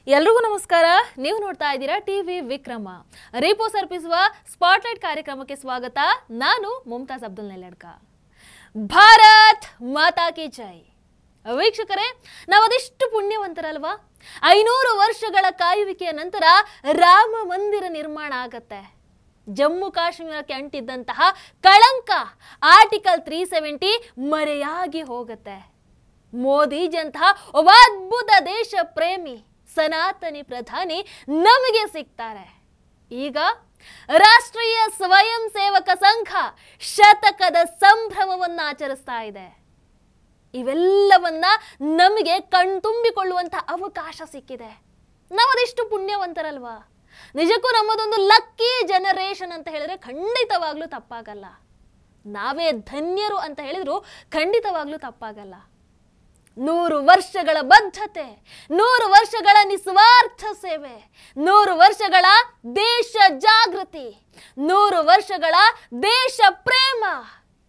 ಎಲ್ರಿಗೂ ನಮಸ್ಕಾರ. ನೀವು ನೋಡ್ತಾ ಇದ್ದೀರಾ ಟಿವಿ ವಿಕ್ರಮ. ರಿಪೋರ್ಟ್ ಅರ್ಪಿಸುವ ಸ್ಪಾಟ್ಲೈಟ್ ಕಾರ್ಯಕ್ರಮಕ್ಕೆ ಸ್ವಾಗತ. ನಾನು ಮುಮ್ತಾಜ್ ಅಬ್ದುಲ್ ನೆಲ್ಲಡ್ಕ. ಭಾರತ್ ಮಾತಾ ಕಿ ಜೈ. ವೀಕ್ಷಕರೇ, ನಾವದಿಷ್ಟು ಪುಣ್ಯವಂತರಲ್ವಾ? 500 ವರ್ಷಗಳ ಕಾಯುವಿಕೆಯ ನಂತರ ರಾಮ ಮಂದಿರ ನಿರ್ಮಾಣ ಆಗತ್ತೆ. ಜಮ್ಮು ಕಾಶ್ಮೀರಕ್ಕೆ ಅಂಟಿದ್ದಂತಹ ಕಳಂಕ ಆರ್ಟಿಕಲ್ 370 ಮರೆಯಾಗಿ ಹೋಗುತ್ತೆ. ಮೋದಿಜಿಯಂತಹ ಒಬ್ಬ ಅದ್ಭುತ ದೇಶ ಪ್ರೇಮಿ ಸನಾತನಿ ಪ್ರಧಾನಿ ನಮಗೆ ಸಿಗ್ತಾರೆ. ಈಗ ರಾಷ್ಟ್ರೀಯ ಸ್ವಯಂ ಸೇವಕ ಸಂಘ ಶತಕದ ಸಂಭ್ರಮವನ್ನು ಆಚರಿಸ್ತಾ ಇದೆ. ಇವೆಲ್ಲವನ್ನ ನಮಗೆ ಕಣ್ತುಂಬಿಕೊಳ್ಳುವಂತ ಅವಕಾಶ ಸಿಕ್ಕಿದೆ. ನಾವದಿಷ್ಟು ಪುಣ್ಯವಂತರಲ್ವಾ? ನಿಜಕ್ಕೂ ನಮ್ಮದೊಂದು ಲಕ್ಕಿ ಜನರೇಷನ್ ಅಂತ ಹೇಳಿದ್ರೆ ಖಂಡಿತವಾಗ್ಲೂ ತಪ್ಪಾಗಲ್ಲ. ನಾವೇ ಧನ್ಯರು ಅಂತ ಹೇಳಿದ್ರು ಖಂಡಿತವಾಗ್ಲೂ ತಪ್ಪಾಗಲ್ಲ. 100 ವರ್ಷಗಳ ಬದ್ಧತೆ, 100 ವರ್ಷಗಳ ನಿಸ್ವಾರ್ಥ ಸೇವೆ, 100 ವರ್ಷಗಳ ದೇಶ ಜಾಗೃತಿ, 100 ವರ್ಷಗಳ ದೇಶ ಪ್ರೇಮ,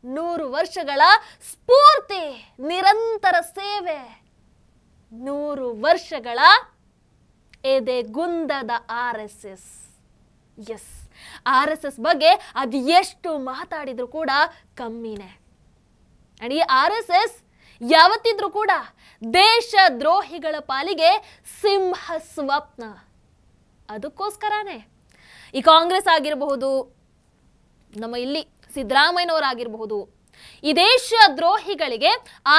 100 ವರ್ಷಗಳ ಸ್ಫೂರ್ತಿ, ನಿರಂತರ ಸೇವೆ, 100 ವರ್ಷಗಳ ಎದೆಗುಂದದ RSS. ಎಸ್, RSS ಬಗ್ಗೆ ಅದು ಎಷ್ಟು ಮಾತಾಡಿದ್ರು ಕೂಡ ಕಮ್ಮಿನೇ. ಅಂಡ್ ಈ RSS ಯಾವತ್ತಿದ್ರೂ ಕೂಡ ದೇಶ ದ್ರೋಹಿಗಳ ಪಾಲಿಗೆ ಸಿಂಹ ಸ್ವಪ್ನ. ಅದಕ್ಕೋಸ್ಕರನೇ ಈ ಕಾಂಗ್ರೆಸ್ ಆಗಿರಬಹುದು, ನಮ್ಮ ಇಲ್ಲಿ ಸಿದ್ದರಾಮಯ್ಯನವರಾಗಿರಬಹುದು, ಈ ದೇಶ ದ್ರೋಹಿಗಳಿಗೆ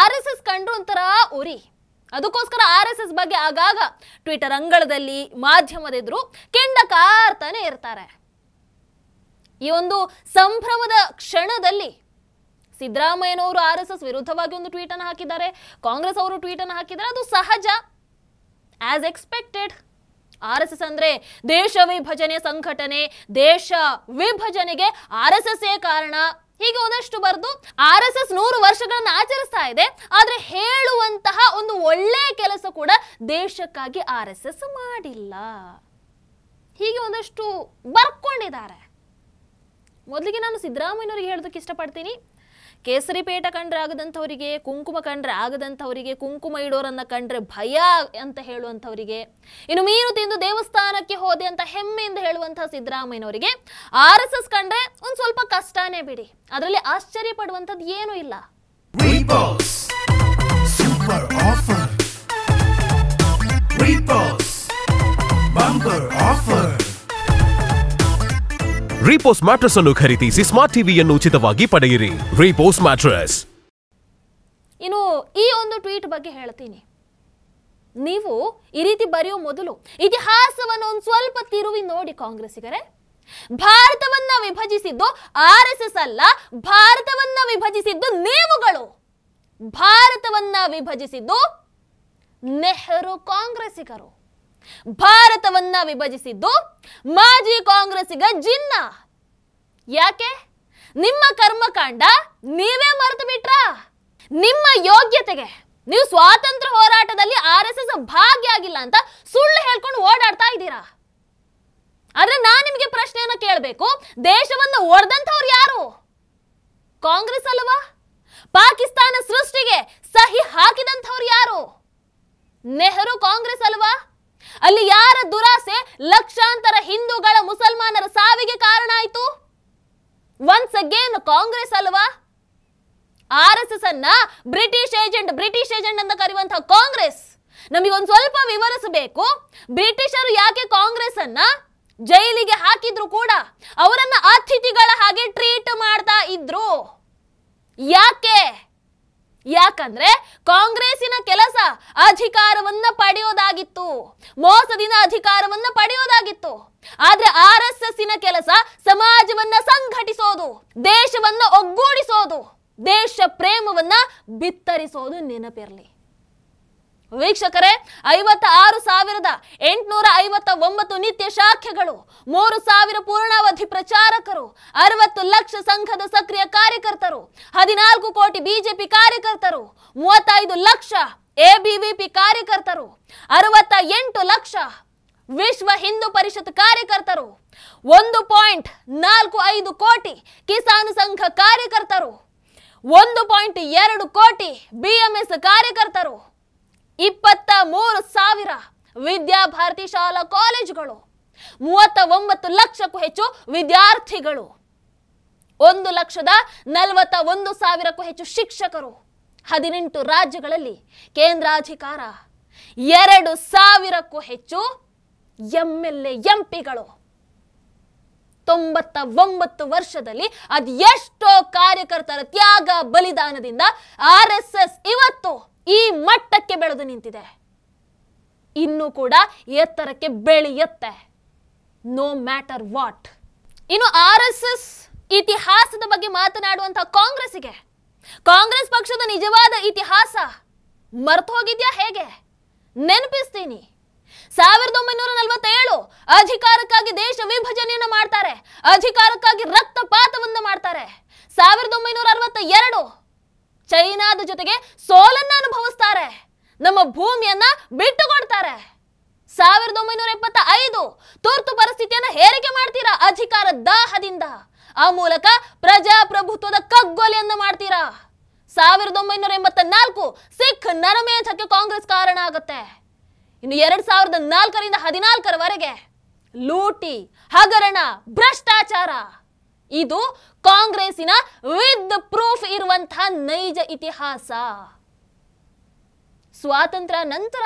RSS ಕಂಡ್ರು ಒಂಥರ ಉರಿ. ಅದಕ್ಕೋಸ್ಕರ RSS ಬಗ್ಗೆ ಆಗಾಗ ಟ್ವಿಟರ್ ಅಂಗಳದಲ್ಲಿ ಮಾಧ್ಯಮದೆದುರು ಕೆಂಡ ಕಾರ್ತಾನೆ ಇರ್ತಾರೆ. ಈ ಒಂದು ಸಂಭ್ರಮದ ಕ್ಷಣದಲ್ಲಿ ಸಿದ್ದರಾಮಯ್ಯನವರು RSS ವಿರುದ್ಧವಾಗಿ ಒಂದು ಟ್ವೀಟ್ ಅನ್ನು ಹಾಕಿದ್ದಾರೆ, ಕಾಂಗ್ರೆಸ್ ಅವರು ಟ್ವೀಟ್ ಅನ್ನು ಹಾಕಿದ್ದಾರೆ. ಅದು ಸಹಜ, ಆಸ್ ಎಕ್ಸ್ಪೆಕ್ಟೆಡ್. RSS ಅಂದ್ರೆ ದೇಶ ವಿಭಜನೆ ಸಂಘಟನೆ, ದೇಶ ವಿಭಜನೆಗೆ RSS ಕಾರಣ, ಹೀಗೆ ಒಂದಷ್ಟು ಬರೆದು RSS 100 ವರ್ಷಗಳನ್ನ ಆಚರಿಸ್ತಾ ಇದೆ. ಆದ್ರೆ ಹೇಳುವಂತಹ ಒಂದು ಒಳ್ಳೆ ಕೆಲಸ ಕೂಡ ದೇಶಕ್ಕಾಗಿ RSS ಮಾಡಿಲ್ಲ. ಹೀಗೆ ಒಂದಷ್ಟು ಬರ್ಕೊಂಡಿದ್ದಾರೆ. ಮೊದಲಿಗೆ ನಾನು ಸಿದ್ದರಾಮಯ್ಯನವರಿಗೆ ಹೇಳೋದಕ್ಕೆ ಇಷ್ಟಪಡ್ತೀನಿ, ಕೇಸರಿ ಪೇಟ ಕಂಡ್ರೆ ಆಗದಂಥವರಿಗೆ, ಕುಂಕುಮ ಕಂಡ್ರೆ ಆಗದಂಥವರಿಗೆ, ಕುಂಕುಮ ಇಡೋರನ್ನ ಕಂಡ್ರೆ ಭಯ ಅಂತ ಹೇಳುವಂಥವರಿಗೆ, ಇನ್ನು ಮೀನು ತಿಂದು ದೇವಸ್ಥಾನಕ್ಕೆ ಹೋದೆ ಅಂತ ಹೆಮ್ಮೆಯಿಂದ ಹೇಳುವಂತಹ ಸಿದ್ದರಾಮಯ್ಯನವರಿಗೆ RSS ಕಂಡ್ರೆ ಒಂದ್ ಸ್ವಲ್ಪ ಕಷ್ಟನೇ ಬಿಡಿ. ಅದರಲ್ಲಿ ಆಶ್ಚರ್ಯ ಪಡುವಂಥದ್ದು ಏನೂ ಇಲ್ಲ. ರೀಪೋಸ್ ಮ್ಯಾಟ್ರೆಸ್ ಅನ್ನು ಖರೀದಿಸಿ ಸ್ಮಾರ್ಟ್ ಟಿವಿಯನ್ನು ಉಚಿತವಾಗಿ ಪಡೆಯಿರಿ. ರೀಪೋಸ್ ಮ್ಯಾಟ್ರೆಸ್. ಇನ್ನು ಈ ಒಂದು ಟ್ವೀಟ್ ಬಗ್ಗೆ ಹೇಳ್ತೀನಿ. ನೀವು ಈ ರೀತಿ ಬರೆಯೋ ಮೊದಲು ಇತಿಹಾಸವನ್ನು ಒಂದು ಸ್ವಲ್ಪ ತಿರುವಿ ನೋಡಿ ಕಾಂಗ್ರೆಸ್ಸಿಗರೇ. ಭಾರತವನ್ನ ವಿಭಜಿಸಿದ್ದು RSS ಅಲ್ಲ, ಭಾರತವನ್ನ ವಿಭಜಿಸಿದ್ದು ನೀವುಗಳು. ಭಾರತವನ್ನ ವಿಭಜಿಸಿದ್ದು ನೆಹರು ಕಾಂಗ್ರೆಸ್ಸಿಗರು. ಭಾರತವನ್ನ ವಿಭಜಿಸಿದ್ದು ಮಾಜಿ ಕಾಂಗ್ರೆಸ್ಸಿಗ ಜಿನ್ನಾ. ಯಾಕೆ? ನಿಮ್ಮ ಕರ್ಮಕಾಂಡ ನೀವೇ ಮರೆತು ಬಿಟ್ರಾ? ನಿಮ್ಮ ಯೋಗ್ಯತೆಗೆ ನೀವು ಸ್ವಾತಂತ್ರ್ಯ ಹೋರಾಟದಲ್ಲಿ RSS ಭಾಗಿಯಾಗಿಲ್ಲ ಅಂತ ಸುಳ್ಳು ಹೇಳ್ಕೊಂಡು ಓಡಾಡ್ತಾ ಇದ್ದೀರಾ. ಆದ್ರೆ ನಾನು ನಿಮಗೆ ಪ್ರಶ್ನೆಯನ್ನ ಕೇಳಬೇಕು, ದೇಶವನ್ನು ಒಡೆದಂಥವ್ರು ಯಾರು? ಕಾಂಗ್ರೆಸ್ ಅಲ್ವಾ? ಪಾಕಿಸ್ತಾನ ಸೃಷ್ಟಿಗೆ ಸಹಿ ಹಾಕಿದಂಥವ್ರು ಯಾರು? ನೆಹರು ಕಾಂಗ್ರೆಸ್ ಅಲ್ವಾ? ಅಲ್ಲಿ ಯಾರ ದುರಾಸೆ ಲಕ್ಷಾಂತರ ಹಿಂದೂಗಳ, ಮುಸಲ್ಮಾನರ ಸಾವಿಗೆ ಕಾರಣ ಆಯ್ತು? ಒನ್ಸ್ ಅಗೇನ್ ಕಾಂಗ್ರೆಸ್ ಅಲ್ವಾ? RSS ಅನ್ನ ಬ್ರಿಟಿಷ್ ಏಜೆಂಟ್ ಅಂತ ಕರೆಯುವಂತಹ ಕಾಂಗ್ರೆಸ್ ನಮಗೊಂದು ಸ್ವಲ್ಪ ವಿವರಿಸಬೇಕು. ಬ್ರಿಟಿಷರು ಯಾಕೆ ಕಾಂಗ್ರೆಸ್ ಅನ್ನ ಜೈಲಿಗೆ ಹಾಕಿದ್ರು ಕೂಡ ಅವರನ್ನ ಅತಿಥಿಗಳ ಹಾಗೆ ಟ್ರೀಟ್ ಮಾಡ್ತಾ ಇದ್ರು? ಯಾಕಂದ್ರೆ ಕಾಂಗ್ರೆಸ್ಸಿನ ಕೆಲಸ ಅಧಿಕಾರವನ್ನ ಪಡೆಯೋದಾಗಿತ್ತು, ಮೋಸದಿಂದ ಅಧಿಕಾರವನ್ನ ಪಡೆಯೋದಾಗಿತ್ತು. ಆದ್ರೆ RSSನ ಕೆಲಸ ಸಮಾಜವನ್ನ ಸಂಘಟಿಸೋದು, ದೇಶವನ್ನ ಒಗ್ಗೂಡಿಸೋದು, ದೇಶ ಪ್ರೇಮವನ್ನ ಬಿತ್ತರಿಸೋದು. ನೆನಪಿರಲಿ ವೀಕ್ಷಕರೇ, 56,859 ನಿತ್ಯ ಶಾಖೆಗಳು, 3,000 ಪೂರ್ಣಾವಧಿ ಪ್ರಚಾರಕರು, 60 ಲಕ್ಷ ಸಂಘದ ಸಕ್ರಿಯ ಕಾರ್ಯಕರ್ತರು, 14 ಕೋಟಿ ಬಿಜೆಪಿ ಕಾರ್ಯಕರ್ತರು, 35 ಲಕ್ಷ ABVP ಕಾರ್ಯಕರ್ತರು, 68 ಲಕ್ಷ ವಿಶ್ವ ಹಿಂದೂ ಪರಿಷತ್ ಕಾರ್ಯಕರ್ತರು, 1.45 ಕೋಟಿ ಕಿಸಾನ್ ಸಂಘ ಕಾರ್ಯಕರ್ತರು, 1.2 ಕೋಟಿ BMS ಕಾರ್ಯಕರ್ತರು, 23,000 ವಿದ್ಯಾಭಾರತಿ ಶಾಲಾ ಕಾಲೇಜುಗಳು, 39 ಲಕ್ಷಕ್ಕೂ ಹೆಚ್ಚು ವಿದ್ಯಾರ್ಥಿಗಳು, 1,41,000ಕ್ಕೂ ಹೆಚ್ಚು ಶಿಕ್ಷಕರು, 18 ರಾಜ್ಯಗಳಲ್ಲಿ ಕೇಂದ್ರಾಧಿಕಾರ, 2,000ಕ್ಕೂ ಹೆಚ್ಚು MLA ಎಂಪಿಗಳು, 99 ವರ್ಷದಲ್ಲಿ ಅದೆಷ್ಟೋ ಕಾರ್ಯಕರ್ತರ ತ್ಯಾಗ ಬಲಿದಾನದಿಂದ RSS ಇವತ್ತು ಈ ಮಟ್ಟಕ್ಕೆ ಬೆಳೆದು ನಿಂತಿದೆ. ಇನ್ನು ಕೂಡ ಎತ್ತರಕ್ಕೆ ಬೆಳೆಯುತ್ತೆ, ನೋ ಮ್ಯಾಟರ್ ವಾಟ್. ಇನ್ನು RSS ಇತಿಹಾಸದ ಬಗ್ಗೆ ಮಾತನಾಡುವಂತಹ ಕಾಂಗ್ರೆಸ್ ಪಕ್ಷದ ನಿಜವಾದ ಇತಿಹಾಸ ಮರ್ತು ಹೋಗಿದ್ಯಾ ಹೇಗೆ? ನೆನಪಿಸ್ತೀನಿ. 1947 ಅಧಿಕಾರಕ್ಕಾಗಿ ದೇಶ ವಿಭಜನೆಯನ್ನು ಮಾಡ್ತಾರೆ, ಅಧಿಕಾರಕ್ಕಾಗಿ ರಕ್ತಪಾತವನ್ನು ಮಾಡ್ತಾರೆ. 1962 ಚೈನಾದ ಜೊತೆಗೆ ಸೋಲನ್ನ ಅನುಭವಿಸ್ತಾರೆ, ನಮ್ಮ ಭೂಮಿಯನ್ನ ಬಿಟ್ಟುಕೊಡ್ತಾರೆ. 1975 ತುರ್ತು ಪರಿಸ್ಥಿತಿಯನ್ನು ಹೇರಿಕೆ ಮಾಡ್ತೀರಾ ಅಧಿಕಾರ ದಾಹದಿಂದ, ಆ ಮೂಲಕ ಪ್ರಜಾಪ್ರಭುತ್ವದ ಕಗ್ಗೊಲೆಯನ್ನು ಮಾಡ್ತೀರಾ. 1984 ಸಿಖ್ ನರಮೇಧಕ್ಕೆ ಕಾಂಗ್ರೆಸ್ ಕಾರಣ ಆಗುತ್ತೆ. ಇನ್ನು 2004ರಿಂದ 2014ರವರೆಗೆ ಲೂಟಿ, ಹಗರಣ, ಭ್ರಷ್ಟಾಚಾರ, ಇದು ಕಾಂಗ್ರೆಸ್ಸಿನ ವಿತ್ ಪ್ರೂಫ್ ಇರುವಂತಹ ನೈಜ ಇತಿಹಾಸ. ಸ್ವಾತಂತ್ರ್ಯ ನಂತರ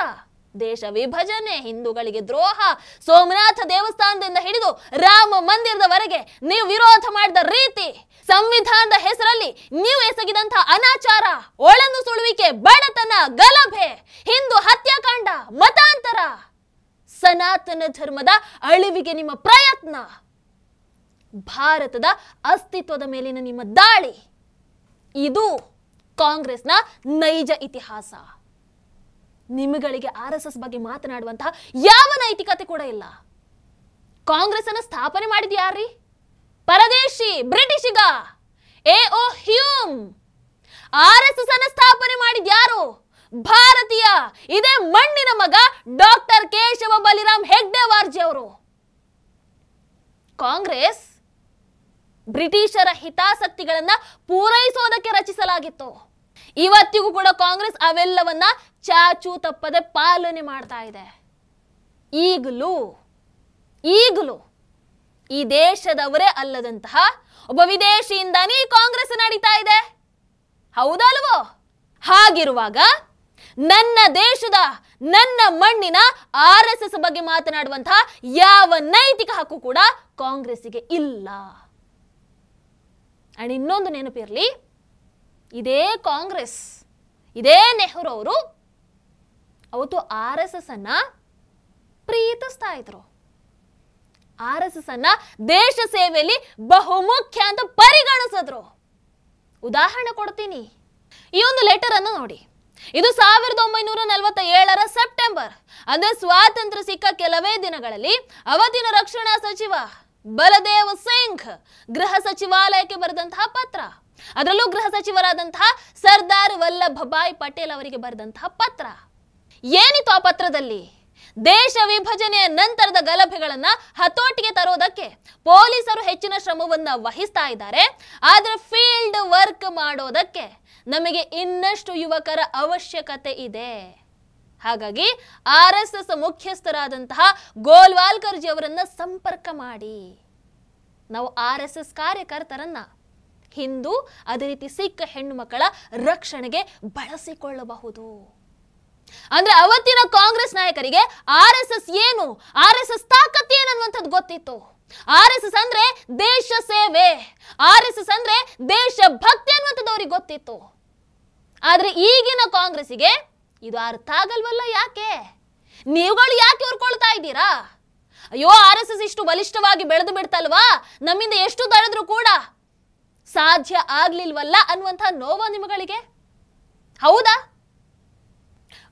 ದೇಶ ವಿಭಜನೆ, ಹಿಂದೂಗಳಿಗೆ ದ್ರೋಹ, ಸೋಮನಾಥ ದೇವಸ್ಥಾನದಿಂದ ಹಿಡಿದು ರಾಮ ಮಂದಿರದವರೆಗೆ ನೀವು ವಿರೋಧ ಮಾಡಿದ ರೀತಿ, ಸಂವಿಧಾನದ ಹೆಸರಲ್ಲಿ ನೀವು ಎಸಗಿದಂತಹ ಅನಾಚಾರ, ಒಳನು ಸುಳುವಿಕೆ, ಬಡತನ, ಗಲಭೆ, ಹಿಂದೂ ಹತ್ಯಾಕಾಂಡ, ಮತಾಂತರ, ಸನಾತನ ಧರ್ಮದ ಅಳಿವಿಗೆ ನಿಮ್ಮ ಪ್ರಯತ್ನ, ಭಾರತದ ಅಸ್ತಿತ್ವದ ಮೇಲಿನ ನಿಮ್ಮ ದಾಳಿ, ಇದು ಕಾಂಗ್ರೆಸ್ನ ನೈಜ ಇತಿಹಾಸ. ನಿಮ್ಮಗಳಿಗೆ RSS ಬಗ್ಗೆ ಮಾತನಾಡುವಂತಹ ಯಾವ ನೈತಿಕತೆ ಕೂಡ ಇಲ್ಲ. ಕಾಂಗ್ರೆಸ್ ಅನ್ನು ಸ್ಥಾಪನೆ ಮಾಡಿದ ಯಾರ್ರಿ? ಪರದೇಶಿ, ಬ್ರಿಟಿಷಿಗ, A.O. ಹ್ಯೂಮ್. RSS ಅನ್ನು ಸ್ಥಾಪನೆ ಮಾಡಿದ ಯಾರು? ಭಾರತೀಯ, ಇದೇ ಮಣ್ಣಿನ ಮಗ ಡಾಕ್ಟರ್ ಕೇಶವ ಬಲಿರಾಮ್ ಹೆಗ್ಡೆವಾರ್ಜಿ ಅವರು. ಕಾಂಗ್ರೆಸ್ ಬ್ರಿಟಿಷರ ಹಿತಾಸಕ್ತಿಗಳನ್ನ ಪೂರೈಸೋದಕ್ಕೆ ರಚಿಸಲಾಗಿತ್ತು. ಇವತ್ತಿಗೂ ಕೂಡ ಕಾಂಗ್ರೆಸ್ ಅವೆಲ್ಲವನ್ನ ಚಾಚೂ ತಪ್ಪದೆ ಪಾಲನೆ ಮಾಡ್ತಾ ಇದೆ. ಈಗಲೂ ಈ ದೇಶದವರೇ ಅಲ್ಲದಂತಹ ಒಬ್ಬ ವಿದೇಶಿಯಿಂದಾನೇ ಕಾಂಗ್ರೆಸ್ ನಡೀತಾ ಇದೆ, ಹೌದಲ್ವೋ? ಹಾಗಿರುವಾಗ ನನ್ನ ದೇಶದ, ನನ್ನ ಮಣ್ಣಿನ RSS ಬಗ್ಗೆ ಮಾತನಾಡುವಂತಹ ಯಾವ ನೈತಿಕ ಹಕ್ಕು ಕೂಡ ಕಾಂಗ್ರೆಸ್ಸಿಗೆ ಇಲ್ಲ. ಅಂಡ್ ಇನ್ನೊಂದು ನೆನಪಿರಲಿ, ಇದೇ ಕಾಂಗ್ರೆಸ್, ಇದೇ ನೆಹರು ಅವರು ಅವತ್ತು RSS ಅನ್ನ ಪ್ರೀತಿಸ್ತಾ ಇದ್ರು. RSS ಅನ್ನ ದೇಶ ಸೇವೆಯಲ್ಲಿ ಬಹುಮುಖ್ಯ ಅಂತ ಪರಿಗಣಿಸಿದ್ರು. ಉದಾಹರಣೆ ಕೊಡ್ತೀನಿ. ಈ ಒಂದು ಲೆಟರ್ ಅನ್ನು ನೋಡಿ. ಇದು 1947ರ ಸೆಪ್ಟೆಂಬರ್, ಅಂದ್ರೆ ಸ್ವಾತಂತ್ರ್ಯ ಸಿಕ್ಕ ಕೆಲವೇ ದಿನಗಳಲ್ಲಿ ಅವತ್ತಿನ ರಕ್ಷಣಾ ಸಚಿವ ಬಲದೇವ್ ಸಿಂಗ್ ಗೃಹ ಸಚಿವಾಲಯಕ್ಕೆ ಬರೆದಂತಹ ಪತ್ರ. ಅದರಲ್ಲೂ ಗೃಹ ಸಚಿವರಾದಂತಹ ಸರ್ದಾರ್ ವಲ್ಲಭಭಾಯ್ ಪಟೇಲ್ ಅವರಿಗೆ ಬರೆದಂತಹ ಪತ್ರ. ಏನಿತ್ತು ಆ ಪತ್ರದಲ್ಲಿ? ದೇಶ ವಿಭಜನೆಯ ನಂತರದ ಗಲಭೆಗಳನ್ನ ಹತೋಟಿಗೆ ತರೋದಕ್ಕೆ ಪೊಲೀಸರು ಹೆಚ್ಚಿನ ಶ್ರಮವನ್ನ ವಹಿಸ್ತಾ ಇದ್ದಾರೆ, ಆದ್ರೆ ಫೀಲ್ಡ್ ವರ್ಕ್ ಮಾಡೋದಕ್ಕೆ ನಮಗೆ ಇನ್ನಷ್ಟು ಯುವಕರ ಅವಶ್ಯಕತೆ ಇದೆ. ಹಾಗಾಗಿ RSS ಮುಖ್ಯಸ್ಥರಾದಂತಹ ಗೋಲ್ವಾಲ್ಕರ್ ಜಿ ಅವರನ್ನ ಸಂಪರ್ಕ ಮಾಡಿ ನಾವು RSS ಕಾರ್ಯಕರ್ತರನ್ನ ಹಿಂದೂ, ಅದೇ ರೀತಿ ಸಿಖ್ ಹೆಣ್ಣು ಮಕ್ಕಳ ರಕ್ಷಣೆಗೆ ಬಳಸಿಕೊಳ್ಳಬಹುದು. ಅಂದ್ರೆ ಅವತ್ತಿನ ಕಾಂಗ್ರೆಸ್ ನಾಯಕರಿಗೆ RSS ಏನು, RSS ತಾಕತ್ ಏನನ್ನುವಂಥದ್ದು ಗೊತ್ತಿತ್ತು. RSS ಅಂದ್ರೆ ದೇಶ ಸೇವೆ, RSS ಅಂದ್ರೆ ದೇಶ ಭಕ್ತಿ ಅನ್ನುವಂಥದ್ದು ಅವ್ರಿಗೆ ಗೊತ್ತಿತ್ತು. ಆದ್ರೆ ಈಗಿನ ಕಾಂಗ್ರೆಸ್ಸಿಗೆ ಇದು ಅರ್ಥ ಆಗಲ್ವಲ್ಲ. ಯಾಕೆ? ನೀವುಗಳು ಯಾಕೆ ಹೊರ್ಕೊಳ್ತಾ ಇದ್ದೀರಾ? ಅಯ್ಯೋ, RSS ಇಷ್ಟು ಬಲಿಷ್ಠವಾಗಿ ಬೆಳೆದು ಬಿಡ್ತಲ್ವಾ, ನಮ್ಮಿಂದ ಎಷ್ಟು ತಡೆದ್ರು ಕೂಡ ಸಾಧ್ಯ ಆಗ್ಲಿಲ್ವಲ್ಲ ಅನ್ನುವಂತಹ ನೋವು ನಿಮ್ಮಗಳಿಗೆ, ಹೌದಾ?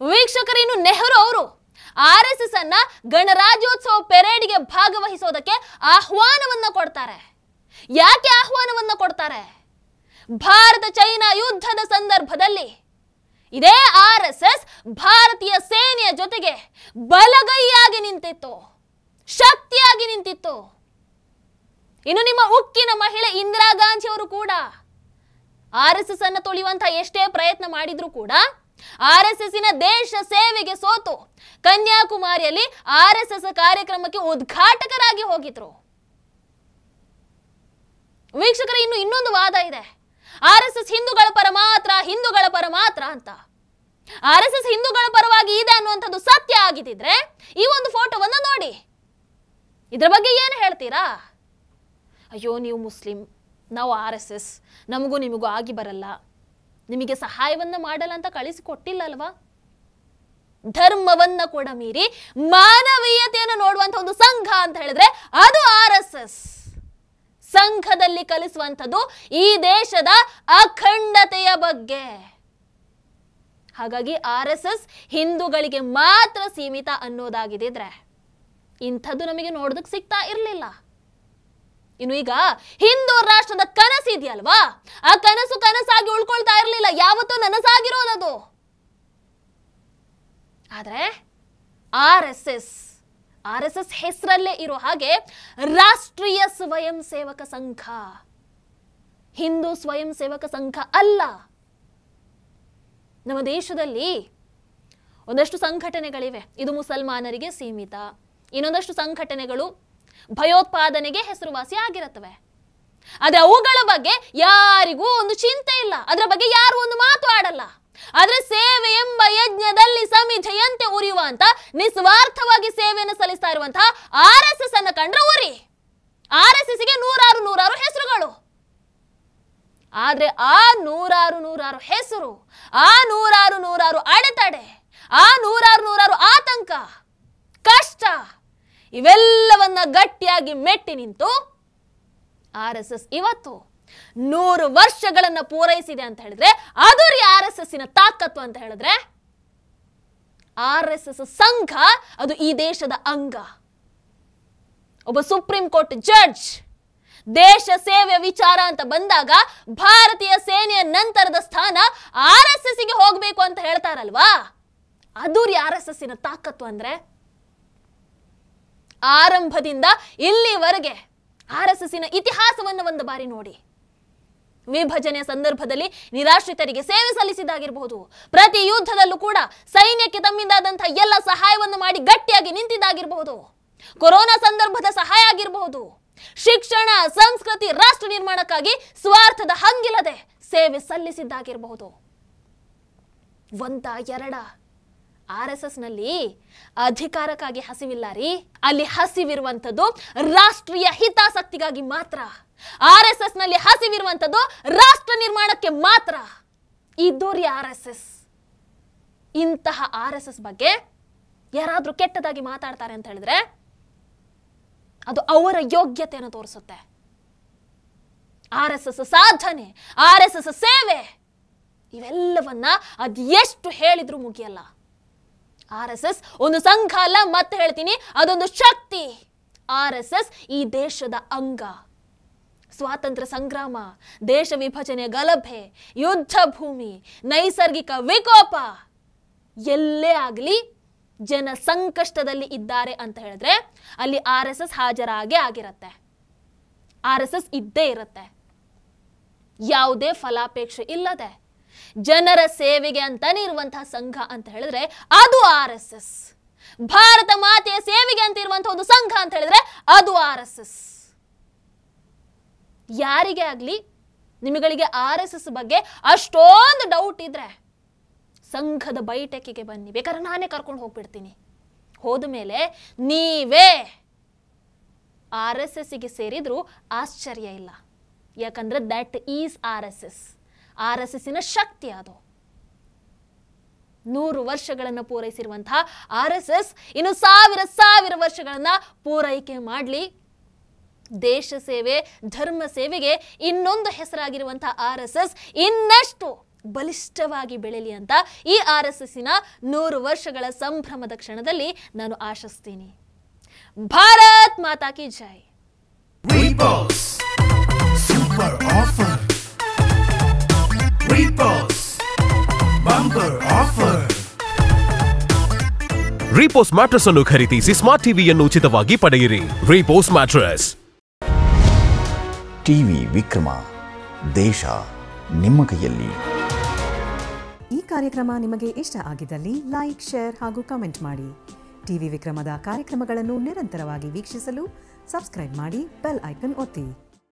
ವೀಕ್ಷಕರು, ಇನ್ನು ನೆಹರು ಅವರು RSS ಅನ್ನ ಗಣರಾಜ್ಯೋತ್ಸವ ಪೆರೇಡ್ಗೆ ಭಾಗವಹಿಸೋದಕ್ಕೆ ಆಹ್ವಾನವನ್ನ ಕೊಡ್ತಾರೆ. ಯಾಕೆ ಆಹ್ವಾನವನ್ನ ಕೊಡ್ತಾರೆ? ಭಾರತ ಚೈನಾ ಯುದ್ಧದ ಸಂದರ್ಭದಲ್ಲಿ ಇದೇ RSS ಭಾರತೀಯ ಸೇನೆಯ ಜೊತೆಗೆ ಬಲಗೈಯಾಗಿ ನಿಂತಿತ್ತು, ಶಕ್ತಿಯಾಗಿ ನಿಂತಿತ್ತು. ಇನ್ನು ನಿಮ್ಮ ಉಕ್ಕಿನ ಮಹಿಳೆ ಇಂದಿರಾ ಗಾಂಧಿ ಅವರು ಕೂಡ RSS ಅನ್ನ ತೊಳೆಯುವಂತಹ ಎಷ್ಟೇ ಪ್ರಯತ್ನ ಮಾಡಿದ್ರು ಕೂಡ RSSನ ದೇಶ ಸೇವೆಗೆ ಸೋತು ಕನ್ಯಾಕುಮಾರಿಯಲ್ಲಿ RSS ಕಾರ್ಯಕ್ರಮಕ್ಕೆ ಉದ್ಘಾಟಕರಾಗಿ ಹೋಗಿದ್ರು. ವೀಕ್ಷಕರ, ಇನ್ನೊಂದು ವಾದ ಇದೆ. RSS ಹಿಂದೂಗಳ ಪರ ಮಾತ್ರ ಅಂತ. RSS ಹಿಂದೂಗಳ ಪರವಾಗಿ ಇದೆ ಅನ್ನುವಂಥದ್ದು ಸತ್ಯ ಆಗಿದ್ದಿದ್ರೆ ಈ ಒಂದು ಫೋಟೋವನ್ನ ನೋಡಿ. ಇದರ ಬಗ್ಗೆ ಏನು ಹೇಳ್ತೀರಾ? ಅಯ್ಯೋ, ನೀವು ಮುಸ್ಲಿಂ, ನಾವು RSS, ನಮಗೂ ನಿಮಗೂ ಆಗಿ ಬರಲ್ಲ, ನಿಮಗೆ ಸಹಾಯವನ್ನ ಮಾಡಲ್ಲ ಅಂತ ಕಳಿಸಿಕೊಟ್ಟಿಲ್ಲ ಅಲ್ವಾ? ಧರ್ಮವನ್ನ ಕೂಡ ಮೀರಿ ಮಾನವೀಯತೆಯನ್ನು ನೋಡುವಂತ ಒಂದು ಸಂಘ ಅಂತ ಹೇಳಿದ್ರೆ ಅದು RSS. ಸಂಘದಲ್ಲಿ ಕಲಿಸುವಂಥದ್ದು ಈ ದೇಶದ ಅಖಂಡತೆಯ ಬಗ್ಗೆ. ಹಾಗಾಗಿ RSS ಹಿಂದೂಗಳಿಗೆ ಮಾತ್ರ ಸೀಮಿತ ಅನ್ನೋದಾಗಿದ್ರೆ ಇಂಥದ್ದು ನಮಗೆ ನೋಡೋದಕ್ಕೆ ಸಿಗ್ತಾ ಇರಲಿಲ್ಲ. ಇನ್ನು ಈಗ ಹಿಂದೂ ರಾಷ್ಟ್ರದ ಕನಸು ಇದೆಯಲ್ವಾ, ಆ ಕನಸು ಕನಸಾಗಿ ಉಳ್ಕೊಳ್ತಾ ಇರಲಿಲ್ಲ, ಯಾವತ್ತೂ ನನಸಾಗಿರೋದದು. ಆದ್ರೆ RSS ಹೆಸರಲ್ಲೇ ಇರೋ ಹಾಗೆ ರಾಷ್ಟ್ರೀಯ ಸ್ವಯಂ ಸೇವಕ ಸಂಘ, ಹಿಂದೂ ಸ್ವಯಂ ಸೇವಕ ಸಂಘ ಅಲ್ಲ. ನಮ್ಮ ದೇಶದಲ್ಲಿ ಒಂದಷ್ಟು ಸಂಘಟನೆಗಳಿವೆ, ಇದು ಮುಸಲ್ಮಾನರಿಗೆ ಸೀಮಿತ. ಇನ್ನೊಂದಷ್ಟು ಸಂಘಟನೆಗಳು ಭಯೋತ್ಪಾದನೆಗೆ ಹೆಸರುವಾಸಿ ಆಗಿರುತ್ತವೆ. ಆದ್ರೆ ಅವುಗಳ ಬಗ್ಗೆ ಯಾರಿಗೂ ಒಂದು ಚಿಂತೆ ಇಲ್ಲ, ಅದರ ಬಗ್ಗೆ ಯಾರು ಒಂದು ಮಾತು ಆಡಲ್ಲ. ಆದ್ರೆ ಸೇವೆ ಎಂಬ ಯಜ್ಞದಲ್ಲಿ ಸಮಿಧೆಯಂತೆ ಉರಿಯುವಂತ ನಿಸ್ವಾರ್ಥವಾಗಿ ಸೇವೆಯನ್ನು ಸಲ್ಲಿಸ್ತಾ ಇರುವಂತಹ RSS ಅನ್ನ ಕಂಡ್ರೆ ಉರಿ. RSSಗೆ ನೂರಾರು ಹೆಸರುಗಳು. ಆದ್ರೆ ಆ ನೂರಾರು ಹೆಸರು, ಆ ನೂರಾರು ಅಡೆತಡೆ, ಆ ನೂರಾರು ಆತಂಕ, ಕಷ್ಟ, ಇವೆಲ್ಲವನ್ನ ಗಟ್ಟಿಯಾಗಿ ಮೆಟ್ಟಿ ನಿಂತು RSS ಇವತ್ತು 100 ವರ್ಷಗಳನ್ನ ಪೂರೈಸಿದೆ ಅಂತ ಹೇಳಿದ್ರೆ ಅದು ರೀ RSSನ ತಾಕತ್ತು ಅಂತ ಹೇಳಿದ್ರೆ. RSS ಸಂಘ ಅದು ಈ ದೇಶದ ಅಂಗ. ಒಬ್ಬ ಸುಪ್ರೀಂ ಕೋರ್ಟ್ ಜಡ್ಜ್ ದೇಶ ಸೇವೆಯ ವಿಚಾರ ಅಂತ ಬಂದಾಗ ಭಾರತೀಯ ಸೇನೆಯ ನಂತರದ ಸ್ಥಾನ RSSಗೆ ಹೋಗಬೇಕು ಅಂತ ಹೇಳ್ತಾರಲ್ವಾ, ಅದು ರೀ RSSನ ತಾಕತ್ತು ಅಂದ್ರೆ. ಆರಂಭದಿಂದ ಇಲ್ಲಿವರೆಗೆ RSSನ ಇತಿಹಾಸವನ್ನು ಒಂದು ಬಾರಿ ನೋಡಿ. ವಿಭಜನೆಯ ಸಂದರ್ಭದಲ್ಲಿ ನಿರಾಶ್ರಿತರಿಗೆ ಸೇವೆ ಸಲ್ಲಿಸಿದ್ದಾಗಿರಬಹುದು, ಪ್ರತಿ ಯುದ್ಧದಲ್ಲೂ ಕೂಡ ಸೈನ್ಯಕ್ಕೆ ತಮ್ಮಿಂದಾದಂತಹ ಎಲ್ಲ ಸಹಾಯವನ್ನು ಮಾಡಿ ಗಟ್ಟಿಯಾಗಿ ನಿಂತಿದ್ದಾಗಿರಬಹುದು, ಕೊರೋನಾ ಸಂದರ್ಭದ ಸಹಾಯ ಆಗಿರಬಹುದು, ಶಿಕ್ಷಣ, ಸಂಸ್ಕೃತಿ, ರಾಷ್ಟ್ರ ನಿರ್ಮಾಣಕ್ಕಾಗಿ ಸ್ವಾರ್ಥದ ಹಂಗಿಲ್ಲದೆ ಸೇವೆ ಸಲ್ಲಿಸಿದ್ದಾಗಿರಬಹುದು. ಒಂದ ಎರಡ RSSನಲ್ಲಿ ಅಧಿಕಾರಕ್ಕಾಗಿ ಹಸಿವಿಲ್ಲ ರೀ, ಅಲ್ಲಿ ಹಸಿವಿರುವಂಥದ್ದು ರಾಷ್ಟ್ರೀಯ ಹಿತಾಸಕ್ತಿಗಾಗಿ ಮಾತ್ರ. RSSನಲ್ಲಿ ಹಸಿವಿರುವಂಥದ್ದು ರಾಷ್ಟ್ರ ನಿರ್ಮಾಣಕ್ಕೆ ಮಾತ್ರ. ಇದೋರಿ RSS. ಇಂತಹ RSS ಬಗ್ಗೆ ಯಾರಾದ್ರೂ ಕೆಟ್ಟದಾಗಿ ಮಾತಾಡ್ತಾರೆ ಅಂತ ಹೇಳಿದ್ರೆ ಅದು ಅವರ ಯೋಗ್ಯತೆಯನ್ನು ತೋರಿಸುತ್ತೆ. RSS ಸಾಧನೆ, RSS ಸೇವೆ, ಇವೆಲ್ಲವನ್ನ ಅದು ಎಷ್ಟು ಹೇಳಿದ್ರೂ ಮುಗಿಯಲ್ಲ. RSS ಒಂದು ಸಂಘ ಅಲ್ಲ, ಮತ್ತೆ ಹೇಳ್ತೀನಿ, ಅದೊಂದು ಶಕ್ತಿ. RSS ಈ ದೇಶದ ಅಂಗ. ಸ್ವಾತಂತ್ರ್ಯ ಸಂಗ್ರಾಮ, ದೇಶ ವಿಭಜನೆ, ಗಲಭೆ, ಯುದ್ಧ ಭೂಮಿ, ನೈಸರ್ಗಿಕ ವಿಕೋಪ, ಎಲ್ಲೇ ಆಗಲಿ ಜನ ಸಂಕಷ್ಟದಲ್ಲಿ ಇದ್ದಾರೆ ಅಂತ ಹೇಳಿದ್ರೆ ಅಲ್ಲಿ RSS ಹಾಜರಾಗೇ ಆಗಿರತ್ತೆ. RSS ಇದ್ದೇ ಇರುತ್ತೆ. ಯಾವುದೇ ಫಲಾಪೇಕ್ಷೆ ಇಲ್ಲದೆ ಜನರ ಸೇವೆಗೆ ಅಂತಾನೆ ಇರುವಂತಹ ಸಂಘ ಅಂತ ಹೇಳಿದ್ರೆ ಅದು RSS. ಭಾರತ ಮಾತೆಯ ಸೇವೆಗೆ ಅಂತ ಇರುವಂತಹ ಒಂದು ಸಂಘ ಅಂತ ಹೇಳಿದ್ರೆ ಅದು RSS. ಯಾರಿಗೆ ಆಗ್ಲಿ ನಿಮಗಳಿಗೆ RSS ಬಗ್ಗೆ ಅಷ್ಟೊಂದು ಡೌಟ್ ಇದ್ರೆ ಸಂಘದ ಬೈಠಕಿಗೆ ಬನ್ನಿ, ಬೇಕಾದ್ರೆ ನಾನೇ ಕರ್ಕೊಂಡು ಹೋಗ್ಬಿಡ್ತೀನಿ. ಹೋದ ಮೇಲೆ ನೀವೇ RSSಗೆ ಸೇರಿದ್ರು ಆಶ್ಚರ್ಯ ಇಲ್ಲ. ಯಾಕಂದ್ರೆ ದಟ್ ಈಸ್ RSS. RSSನ ಶಕ್ತಿ ಅದು. 100 ವರ್ಷಗಳನ್ನು ಪೂರೈಸಿರುವಂತಹ RSS ಇನ್ನು ಸಾವಿರ ವರ್ಷಗಳನ್ನ ಪೂರೈಕೆ ಮಾಡಲಿ. ದೇಶ ಸೇವೆ, ಧರ್ಮ ಸೇವೆಗೆ ಇನ್ನೊಂದು ಹೆಸರಾಗಿರುವಂತಹ RSS ಇನ್ನಷ್ಟು ಬಲಿಷ್ಠವಾಗಿ ಬೆಳೆಯಲಿ ಅಂತ ಈ RSSನ 100 ವರ್ಷಗಳ ಸಂಭ್ರಮದ ಕ್ಷಣದಲ್ಲಿ ನಾನು ಆಶಿಸ್ತೀನಿ. ಭಾರತ್ ಮಾತಾ ಕಿ ಜೈ. Repost Super Offer. Repost Bumper Offer. Repose mattress ಅನ್ನು ಖರೀದಿಸಿ ಸ್ಮಾರ್ಟ್ ಟಿವಿಯನ್ನು ಉಚಿತವಾಗಿ ಪಡೆಯಿರಿ. ರೀಪೋಸ್ ಮ್ಯಾಟ್ರೆಸ್. ಟಿವಿ ವಿಕ್ರಮ, ದೇಶ ನಿಮ್ಮ ಕೈಯಲ್ಲಿ. ಈ ಕಾರ್ಯಕ್ರಮ ನಿಮಗೆ ಇಷ್ಟ ಆಗಿದ್ದಲ್ಲಿ ಲೈಕ್, ಶೇರ್ ಹಾಗೂ ಕಮೆಂಟ್ ಮಾಡಿ. ಟಿವಿ ವಿಕ್ರಮದ ಕಾರ್ಯಕ್ರಮಗಳನ್ನು ನಿರಂತರವಾಗಿ ವೀಕ್ಷಿಸಲು ಸಬ್ಸ್ಕ್ರೈಬ್ ಮಾಡಿ, ಬೆಲ್ ಐಕನ್ ಒತ್ತಿ.